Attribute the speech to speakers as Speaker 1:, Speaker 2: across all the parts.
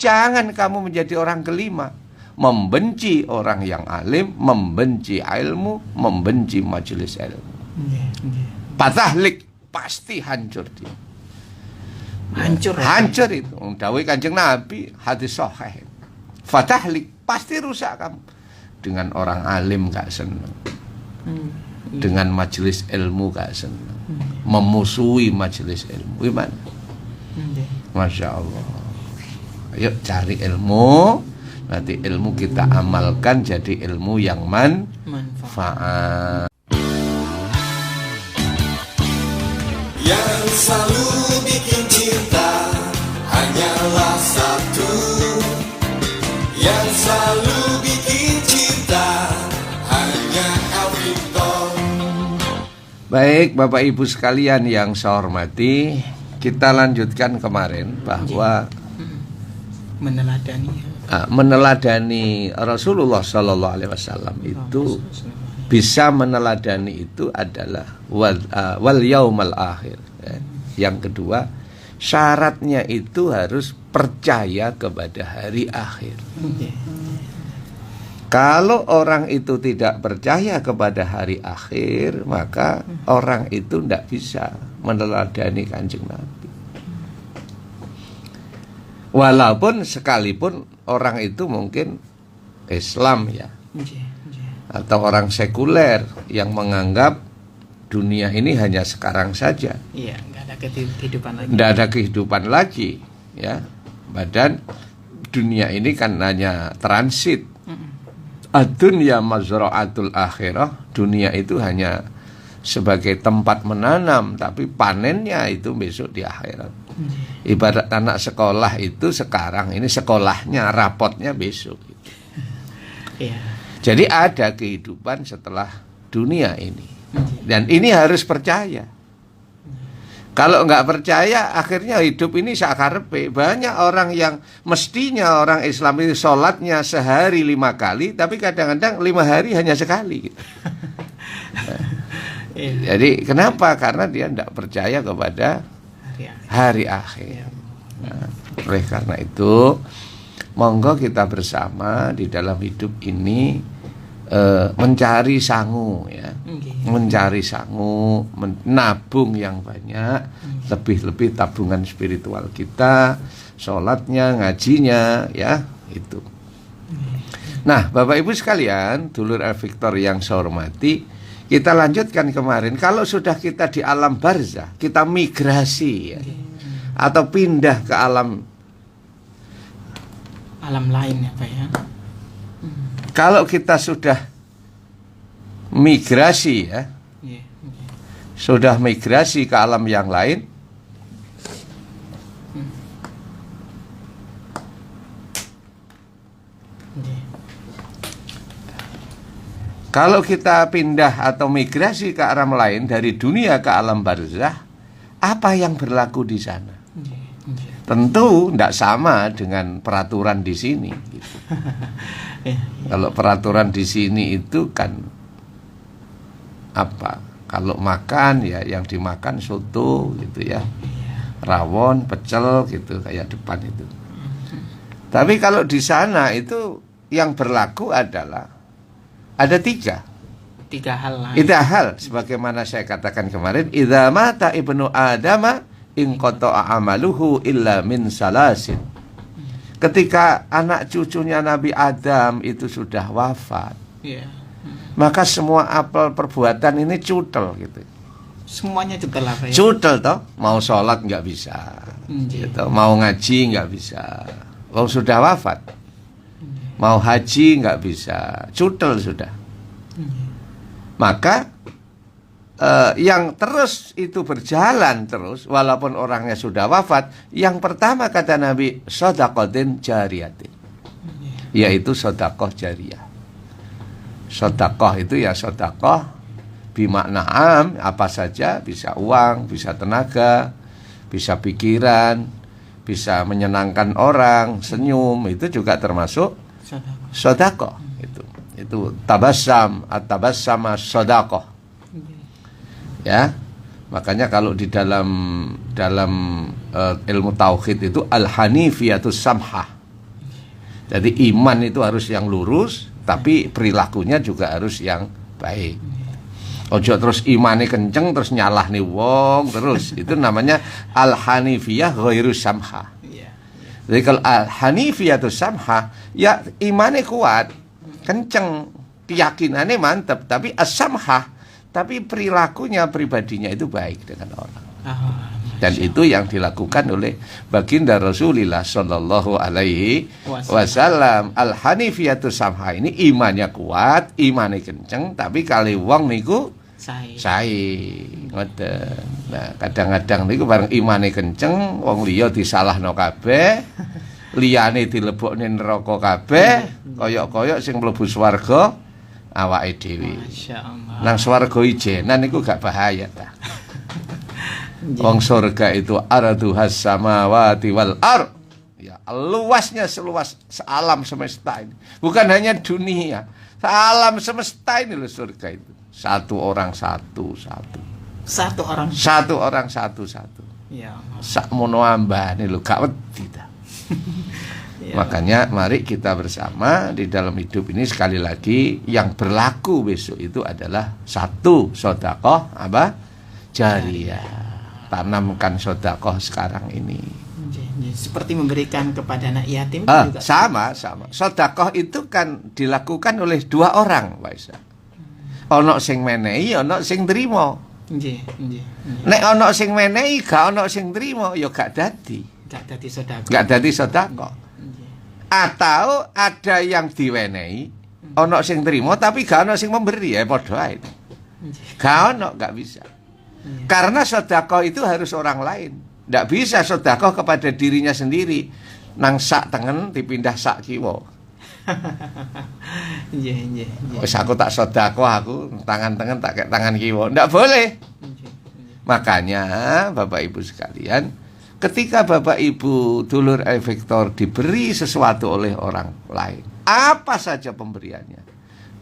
Speaker 1: Jangan kamu menjadi orang kelima, membenci orang yang alim, membenci ilmu, membenci majelis ilmu. Patahlik, pasti hancur dia. Hancur itu. Dawuh Kanjeng Nabi, hadis sahih. Fatahlik, pasti rusak kamu. Dengan orang alim gak senang, dengan majelis ilmu gak senang, memusuhi majelis ilmu. Gimana? Masya Allah. Ayo cari ilmu, nanti ilmu kita amalkan jadi ilmu yang manfaat.
Speaker 2: Yang selalu bikin cinta hanyalah satu. Yang selalu bikin cinta hanya Alvito.
Speaker 1: Baik Bapak Ibu sekalian yang saya hormati, kita lanjutkan kemarin bahwa meneladani Rasulullah Sallallahu Alaihi Wasallam itu bisa meneladani itu adalah wal yaumal akhir. Yang kedua, syaratnya itu harus percaya kepada hari akhir. Kalau orang itu tidak percaya kepada hari akhir, maka orang itu tidak bisa meneladani Kanjeng Nabi. Walaupun sekalipun orang itu mungkin Islam ya, atau orang sekuler yang menganggap dunia ini hanya sekarang saja.
Speaker 3: Iya, nggak ada kehidupan lagi.
Speaker 1: Nggak ada kehidupan lagi, ya. Badan dunia ini kan hanya transit. Ad-dunya mazra'atul akhirah, dunia itu hanya sebagai tempat menanam, tapi panennya itu besok di akhirat. Ibarat anak sekolah itu sekarang ini sekolahnya, rapotnya besok. Jadi ada kehidupan setelah dunia ini, dan ini harus percaya. Kalau nggak percaya, akhirnya hidup ini sakarepe. Banyak orang yang mestinya orang Islam itu sholatnya sehari 5 kali, tapi kadang-kadang 5 hari hanya sekali. Jadi kenapa? Karena dia tidak percaya kepada hari akhir. Nah, oleh karena itu, monggo kita bersama di dalam hidup ini mencari sangu ya, mencari sangu, menabung yang banyak, lebih-lebih tabungan spiritual kita, sholatnya, ngajinya, ya itu. Nah, Bapak Ibu sekalian, dulur Alvito yang saya hormati, kita lanjutkan kemarin. Kalau sudah kita di alam barzah, kita migrasi ya, atau pindah ke alam
Speaker 3: lain ya Pak ya.
Speaker 1: Kalau kita sudah migrasi ya, sudah migrasi ke alam yang lain, kalau kita pindah atau migrasi ke alam lain dari dunia ke alam barzah, apa yang berlaku di sana? Tentu tidak sama dengan peraturan di sini. Gitu. Kalau peraturan di sini itu kan apa? Kalau makan ya yang dimakan soto gitu ya, rawon, pecel gitu kayak depan itu. Tapi kalau di sana itu yang berlaku adalah ada tiga
Speaker 3: hal lain.
Speaker 1: Tiga hal sebagaimana saya katakan kemarin, idza mata ibnu adama in qata'a amaluhu illa min salasin. Ketika anak cucunya Nabi Adam itu sudah wafat, maka semua apel perbuatan ini cutel gitu.
Speaker 3: Semuanya cutel apa ya?
Speaker 1: Cutel toh, mau sholat nggak bisa, gitu. Mau ngaji nggak bisa, kalau sudah wafat. Mau haji nggak bisa, cutel sudah. Maka yang terus itu berjalan terus, walaupun orangnya sudah wafat. Yang pertama kata Nabi, shadaqatin jariyatin, yaitu sedekah jariyah. Sedekah itu ya sedekah bimakna am, apa saja, bisa uang, bisa tenaga, bisa pikiran, bisa menyenangkan orang, senyum, itu juga termasuk sedekah. Itu tabassam, at-tabassama sedekah. Ya, makanya kalau di dalam ilmu tauhid itu al-hanifiyatus samhah, Jadi iman itu harus yang lurus, tapi perilakunya juga harus yang baik. Ojo terus imane kenceng terus nyalahne wong terus. Itu namanya al-hanifiyah ghairu samha. Jadi kalau al-hanifiyah itu samha, ya imane kuat, kenceng, keyakinannya mantap, tapi as-samha, tapi perilakunya pribadinya itu baik dengan orang. Dan itu yang dilakukan oleh baginda Rasulullah Sallallahu Alaihi Wasallam. Al-Hanifiyatu Samha ini imannya kuat, imannya kenceng, tapi kali wong niku sae ngoten. Nah, kadang-kadang niku bareng imane kenceng, wong liya disalahno kabeh, liyane dilebokne neraka kabeh, koyok-koyok sing mlebu swarga awake dhewe. Masyaallah. Nang swarga ijenan niku gak bahaya ta. Wong surga itu arduhas samawati wal ard. Ya, luasnya seluas alam semesta ini. Bukan hanya dunia, alam semesta ini loh surga itu. Satu orang satu. Ya. Sakmono ambane lho gak wedi ta. Ya. Makanya mari kita bersama di dalam hidup ini sekali lagi yang berlaku besok itu adalah satu sedekah apa? Jariyah. Tanamkan sedekah sekarang ini.
Speaker 3: Seperti memberikan kepada anak yatim juga.
Speaker 1: Sama. Sedekah itu kan dilakukan oleh dua orang, Pak Isa. Ono sing menehi, ono sing trimo. Nggih. Nek ono sing menehi, gak ono sing trimo, ya gak dadi. Gak dadi sedekah. Atau ada yang diwenehi, ono sing trimo tapi gak ono sing memberi, ya padha ae. Gak ono, gak bisa. Karena sedekah itu harus orang lain. Tidak bisa sedekah kepada dirinya sendiri. Nang sak tengen dipindah sak kiwa. Wis aku tak sedekah, aku tangan tengen tak kayak tangan kiwa. Tidak boleh. Makanya Bapak Ibu sekalian, ketika Bapak Ibu dulur efektor diberi sesuatu oleh orang lain, apa saja pemberiannya,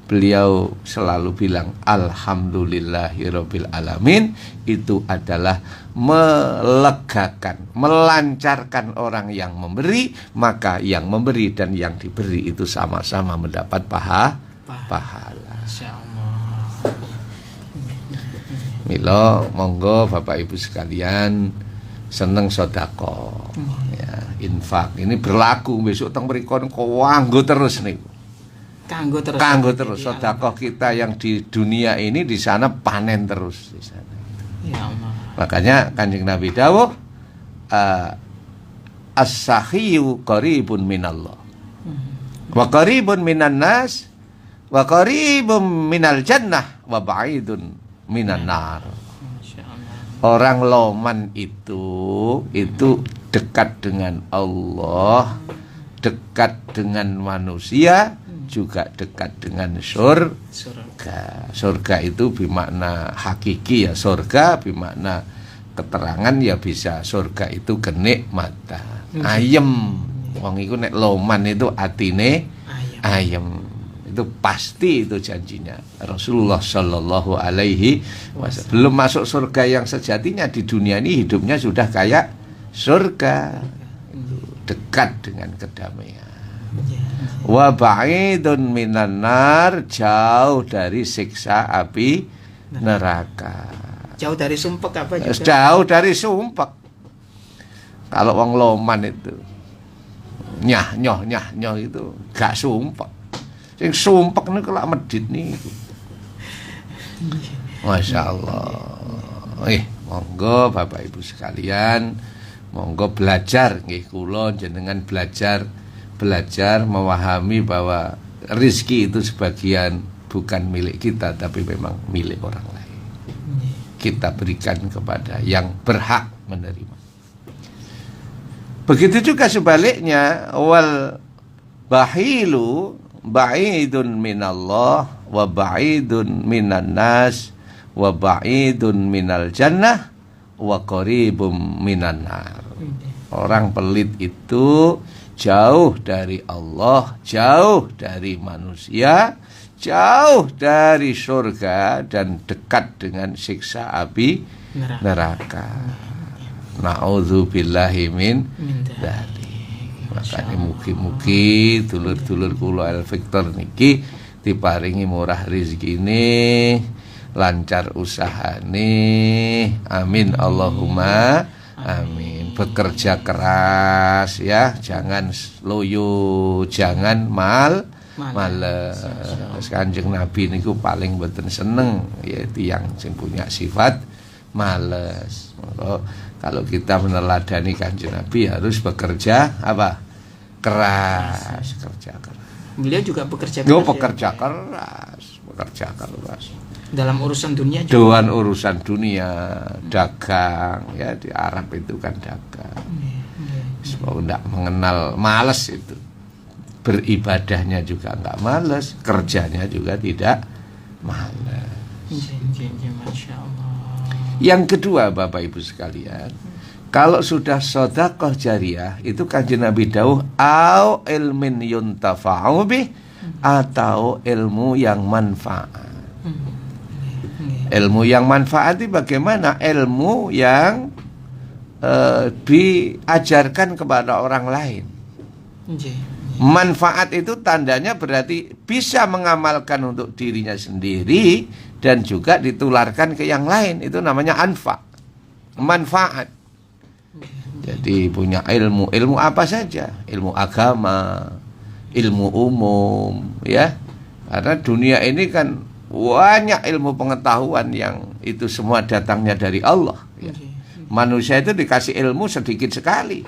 Speaker 1: beliau selalu bilang alhamdulillahirabbil alamin. Itu adalah melegakan, melancarkan orang yang memberi, maka yang memberi dan yang diberi itu sama-sama mendapat pahala. Milo monggo Bapak Ibu sekalian seneng sedekah ya, infak ini berlaku besok teng mriku kanggo terus niku. Kanggo terus sedekah kita yang di dunia ini di sana panen terus di sana. Ya Allah. Makanya Kanjeng Nabi dawuh as-sakhiyyu qaribun minallah. Wa qaribun minan nas wa qaribun minal jannah wa ba'idun minan nar. Orang loman itu dekat dengan Allah, dekat dengan manusia, juga dekat dengan surga. Surga itu bermakna hakiki ya, surga bermakna keterangan ya, bisa surga itu kenikmatan. Ayem. Wong iku nek loman itu atine ayem. Itu pasti itu janjinya Rasulullah Sallallahu Alaihi Wasallam. Belum masuk surga yang sejatinya, di dunia ini hidupnya sudah kayak surga. Dekat dengan kedamaian. Wa ba'idun minan nar, jauh dari siksa api neraka.
Speaker 3: Jauh dari sumpek apa juga?
Speaker 1: Jauh dari sumpek. Kalau wong loman itu nyah itu gak sumpek. Sing sumpek niku lak medhit niku. Masyaallah. Monggo Bapak Ibu sekalian, monggo belajar nggih, kula jenengan belajar memahami bahwa rezeki itu sebagian bukan milik kita tapi memang milik orang lain. Kita berikan kepada yang berhak menerima. Begitu juga sebaliknya, wal bahilu ba'idun minallah wa ba'idun minan nas wa ba'idun minal jannah wa qaribum minan nar. Orang pelit itu jauh dari Allah, jauh dari manusia, jauh dari surga, dan dekat dengan siksa api neraka. Na'udzubillahi min dzalik. Makanya mugi-mugi dulur-dulur kula El Victor niki diparingi murah rezekine, lancar usahane. Amin Allahumma amin. Bekerja keras ya, jangan loyo, jangan males. Kanjeng Nabi niku paling mboten seneng ya tiyang sing punya sifat males. Kalau kita meneladani Kanjeng Nabi harus bekerja apa? Keras, kerja keras.
Speaker 3: Beliau juga bekerja
Speaker 1: keras. Bekerja keras.
Speaker 3: Dalam urusan dunia juga.
Speaker 1: Dalam urusan dunia, dagang ya, di Arab itu kan dagang. Sebab enggak mengenal malas itu. Beribadahnya juga enggak malas, kerjanya juga tidak malas.
Speaker 3: Masya Allah.
Speaker 1: Yang kedua Bapak Ibu sekalian, kalau sudah sedekah jariyah itu Kanjeng Nabi dawuh au ilmin yuntafa'u bih, atau ilmu yang manfaat. Ilmu yang manfaat itu bagaimana? Ilmu yang diajarkan kepada orang lain. Manfaat itu tandanya berarti bisa mengamalkan untuk dirinya sendiri dan juga ditularkan ke yang lain. Itu namanya manfaat. Jadi punya ilmu apa saja, ilmu agama, ilmu umum, ya. Karena dunia ini kan banyak ilmu pengetahuan yang itu semua datangnya dari Allah. Ya. Manusia itu dikasih ilmu sedikit sekali.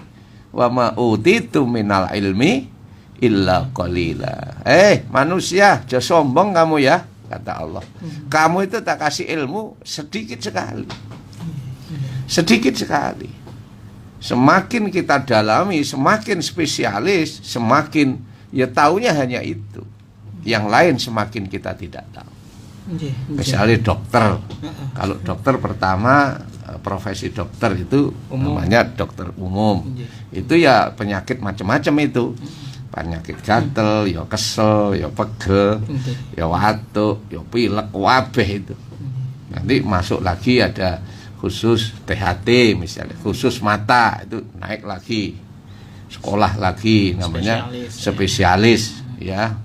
Speaker 1: Wa ma utitu minal ilmi illa qalila. Manusia, jangan sombong kamu ya, kata Allah. Kamu itu tak kasih ilmu sedikit sekali. Sedikit sekali. Semakin kita dalami, semakin spesialis, semakin ya taunya hanya itu. Yang lain semakin kita tidak tahu. Misalnya dokter. Kalau dokter pertama, profesi dokter itu namanya dokter umum. Itu ya penyakit macam-macam itu. Penyakit gatel, ya kesel, ya pegel, ya watuk, ya pilek, wabeh itu. Nanti masuk lagi ada khusus THT misalnya, khusus mata itu naik lagi. Sekolah lagi namanya spesialis ya,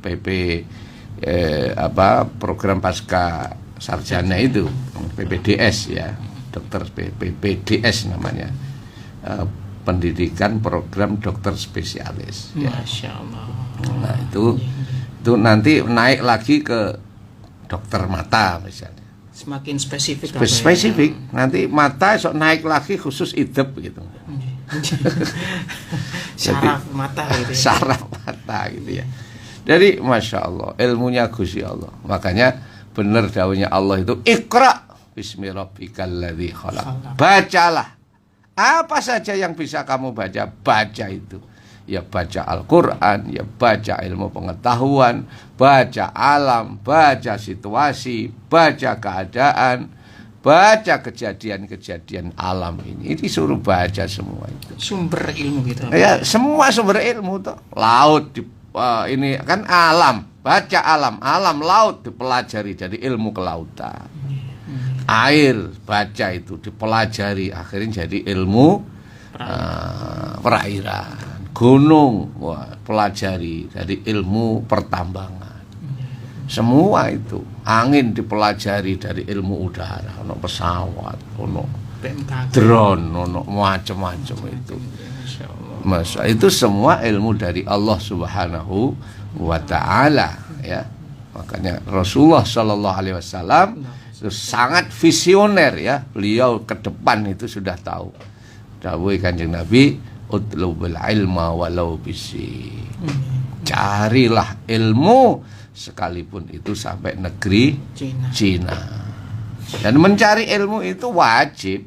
Speaker 1: program pasca sarjana itu PPDS ya, dokter PPDS namanya, pendidikan program dokter spesialis ya.
Speaker 3: Masya Allah.
Speaker 1: Nah itu nanti naik lagi ke dokter mata misalnya,
Speaker 3: semakin spesifik
Speaker 1: nanti mata esok naik lagi khusus idep gitu.
Speaker 3: Saraf mata gitu ya.
Speaker 1: Saraf mata gitu ya. Jadi Masya Allah, ilmunya Gusti Allah. Makanya benar dawuhnya Allah itu Iqra bismi rabbikal ladzi khalaq. Bacalah. Apa saja yang bisa kamu baca, baca itu. Ya baca Al-Quran, ya baca ilmu pengetahuan, baca alam, baca situasi, baca keadaan, baca kejadian-kejadian alam ini. Disuruh baca semua itu.
Speaker 3: Sumber ilmu gitu.
Speaker 1: Ya, semua sumber ilmu tuh. Laut ini kan alam, baca alam laut dipelajari jadi ilmu kelautan. Air baca itu dipelajari akhirnya jadi ilmu perairan. Gunung pelajari jadi ilmu pertambangan. Semua itu. Angin dipelajari dari ilmu udara, ono pesawat, ono drone, ono macam-macam itu. Masa itu semua ilmu dari Allah Subhanahu wa taala ya. Makanya Rasulullah sallallahu alaihi wasallam itu sangat visioner ya. Beliau ke depan itu sudah tahu. Dawuh Kanjeng Nabi, utlubul ilma walau bisi. Carilah ilmu sekalipun itu sampai negeri Cina. Dan mencari ilmu itu wajib.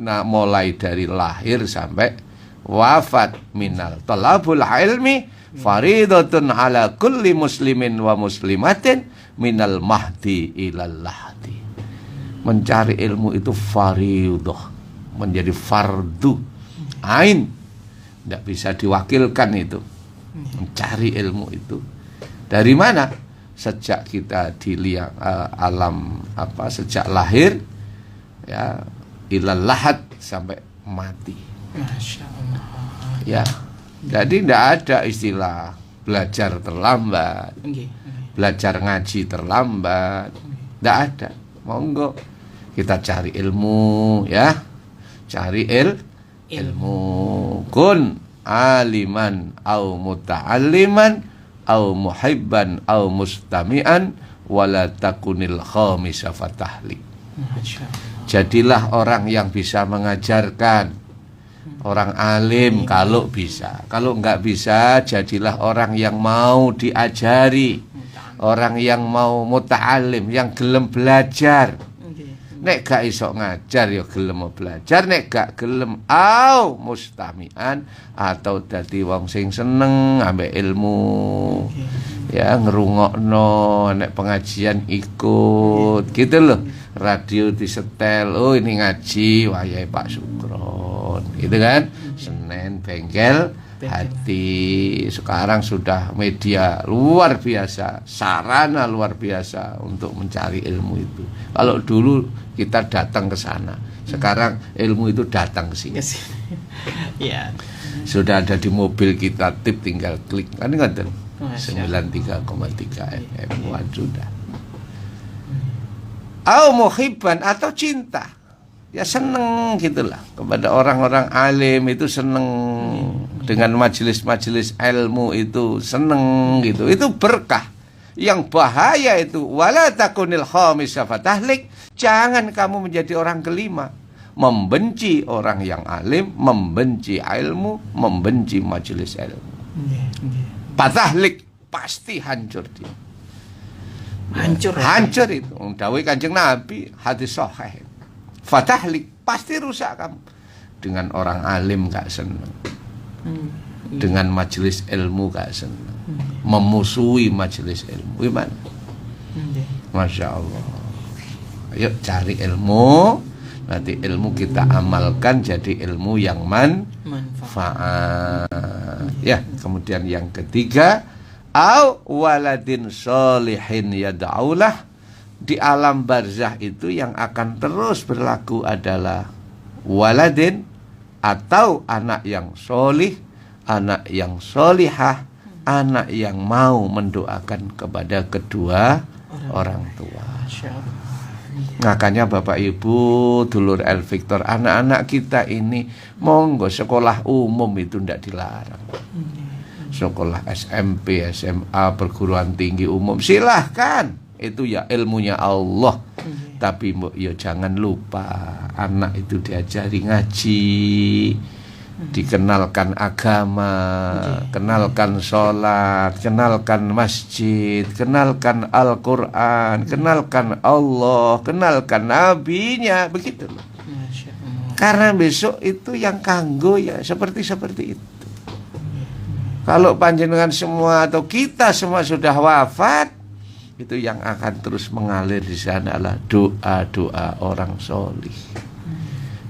Speaker 1: Nah, mulai dari lahir sampai wafat. Minal talabul ilmi faridatun ala kulli muslimin wa muslimatin minal mahdi ilal lahdi. Mencari ilmu itu faridah, menjadi fardu ain, tidak bisa diwakilkan itu. Mencari ilmu itu dari mana? Sejak kita di alam sejak lahir ya ilal lahad sampai mati.
Speaker 3: Masya Allah.
Speaker 1: Ya, Jadi tidak ada istilah belajar terlambat, belajar ngaji terlambat, tidak ada. Monggo kita cari ilmu, ya, cari ilmu. Kun aliman au muta'alliman au muhibban au mustami'an wala takunil khamisa fatahlik. Jadilah orang yang bisa mengajarkan, orang alim kalau bisa. Kalau enggak bisa, jadilah orang yang mau diajari, orang yang mau muta'alim, yang gelem belajar. Nek gak iso ngajar ya gelem mau belajar, nek gak gelem au mustami'an atau dadi wong sing seneng ambek ilmu. Ya ngerungokno, nek pengajian ikut gitu loh. Radio disetel, oh ini ngaji wayahe Pak Sukron, gitu kan. Senin bengkel hati. Sekarang sudah media luar biasa, sarana luar biasa untuk mencari ilmu itu. Kalau dulu kita datang ke sana, sekarang ilmu itu datang ke sini.
Speaker 3: Ya.
Speaker 1: Sudah ada di mobil kita, tip tinggal klik, kan nggak 93,3 FM. Sudah. Au muhibban atau cinta, ya seneng gitulah kepada orang-orang alim itu, seneng dengan majelis-majelis ilmu itu, seneng gitu, itu berkah. Yang bahaya itu wala takunil khamisa fatahlik, jangan kamu menjadi orang kelima, membenci orang yang alim, membenci ilmu, membenci majelis ilmu. Fatahlik, pasti hancur dia. Hancur itu. Dawuh Kanjeng Nabi, hadis sahih. Fatahlik, pasti rusak kamu. Dengan orang alim gak seneng, dengan majelis ilmu gak seneng, memusuhi majelis ilmu. Gimana? Masya Allah. Ayo cari ilmu, nanti ilmu kita amalkan jadi ilmu yang manfaat. Ya, kemudian yang ketiga, au waladin sholihin yad'aulah. Di alam barzah itu yang akan terus berlaku adalah waladin, atau anak yang sholih, anak yang sholihah, anak yang mau mendoakan kepada kedua orang tua. Makanya Bapak Ibu, dulur El Victor, anak-anak kita ini monggo sekolah umum itu tidak dilarang. Sekolah SMP, SMA, perguruan tinggi umum silahkan, itu ya ilmunya Allah. Tapi ya jangan lupa anak itu diajari ngaji, dikenalkan agama, kenalkan sholat, kenalkan masjid, kenalkan Al-Quran, kenalkan Allah, kenalkan nabinya, begitu loh. Karena besok itu yang kanggo ya seperti itu. Kalau panjenengan semua atau kita semua sudah wafat, itu yang akan terus mengalir di sana adalah doa-doa orang solih.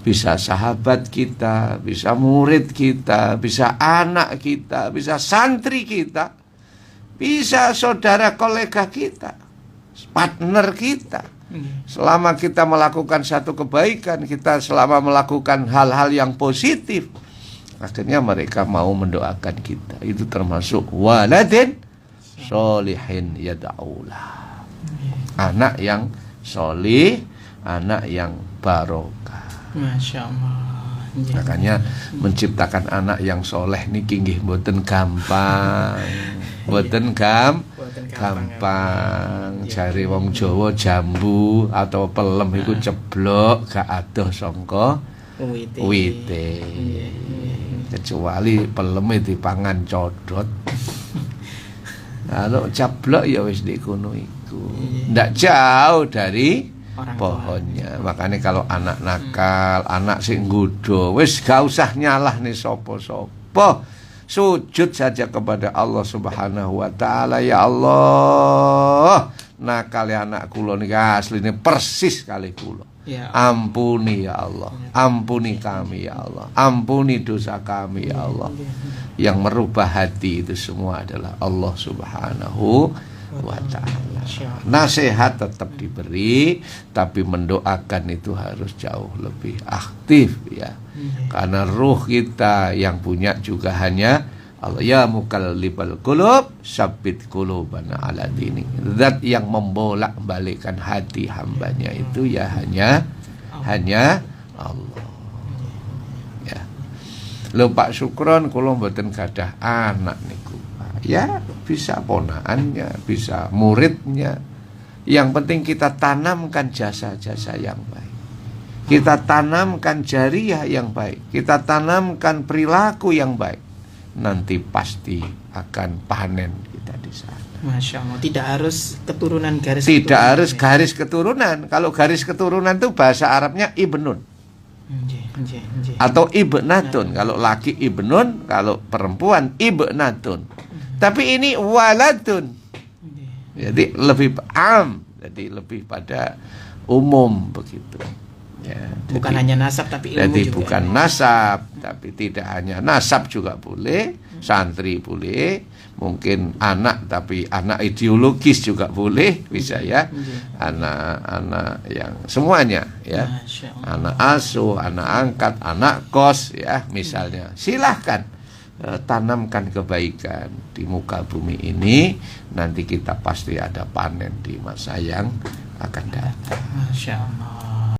Speaker 1: Bisa sahabat kita, bisa murid kita, bisa anak kita, bisa santri kita, bisa saudara kolega kita, partner kita. Selama kita melakukan satu kebaikan, kita selama melakukan hal-hal yang positif, akhirnya mereka mau mendoakan kita. Itu termasuk waladin sholihin yad'aulah. Anak yang sholih, anak yang barokah.
Speaker 3: Masya Allah.
Speaker 1: Makanya menciptakan anak yang soleh niki nggih mboten gampang. Mboten gampang. Jare wong Jawa jambu atau pelem iku ceblok gak adoh sangka wite. Kecuali peleme dipangan codot. Kalau ceblok ya wis di kono iku. Ndak jauh dari pohonnya. Makanya kalau anak nakal, anak sing nggodho, wis gak usah nyalah nih sapa-sapa. Sujud saja kepada Allah Subhanahu wa taala, ya Allah, nakal ya anak kula niki asline persis kali kula. Ya. Ampuni ya Allah, ampuni kami ya Allah, ampuni dosa kami ya Allah. Yang merubah hati itu semua adalah Allah Subhanahu wa ta'ala. Nasihat tetap diberi, tapi mendoakan itu harus jauh lebih aktif ya. Karena ruh kita yang punya juga hanya Allah ya mukallibal qulub sabbit qulubana ala dini. Zat yang membolak-balikkan hati hambanya itu ya hanya Allah. Ya. Lho Pak Sukron kula mboten gadah anak niku. Ya, bisa ponakannya, bisa muridnya. Yang penting kita tanamkan jasa-jasa yang baik. Kita tanamkan jariah yang baik. Kita tanamkan perilaku yang baik. Nanti pasti akan panen kita di sana.
Speaker 3: Masya Allah. Tidak harus keturunan garis
Speaker 1: Tidak
Speaker 3: keturunan,
Speaker 1: harus
Speaker 3: ya.
Speaker 1: garis keturunan. Kalau garis keturunan itu bahasa Arabnya ibnun atau ibnatun. Kalau laki ibnun, kalau perempuan ibnatun. Tapi ini waladun. Jadi lebih am, jadi lebih pada umum begitu. Ya,
Speaker 3: Bukan hanya nasab tapi ilmu
Speaker 1: jadi
Speaker 3: juga.
Speaker 1: bukan nasab, tapi tidak hanya nasab juga boleh, santri boleh, mungkin anak tapi anak ideologis juga boleh, bisa ya, anak-anak yang semuanya ya,
Speaker 3: Masya Allah.
Speaker 1: anak asuh, anak angkat, anak kos ya, misalnya, silahkan tanamkan kebaikan di muka bumi ini, nanti kita pasti ada panen di masa yang akan datang.
Speaker 3: Masya Allah.